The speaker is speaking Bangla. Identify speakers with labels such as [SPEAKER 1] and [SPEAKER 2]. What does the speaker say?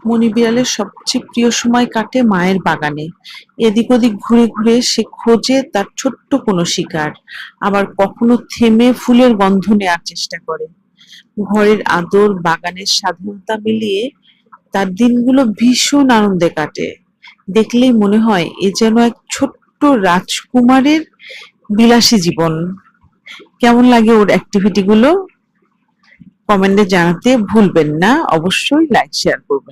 [SPEAKER 1] মনি বিড়ালের সবচেয়ে প্রিয় সময় কাটে মায়ের বাগানে। এদিক ওদিক ঘুরে ঘুরে সে খোঁজে তার ছোট্ট কোনো শিকার, আবার কখনো থেমে ফুলের গন্ধ নেয়ার চেষ্টা করে। ঘরের আদর, বাগানের স্বাধীনতা মিলিয়ে তার দিনগুলো ভীষণ আনন্দে কাটে। দেখলেই মনে হয় এ যেন এক ছোট্ট রাজকুমারের বিলাসী জীবন। কেমন লাগে ওর অ্যাক্টিভিটি গুলো? কমেন্টে জানাতে ভুলবেন না, অবশ্যই লাইক শেয়ার করবেন।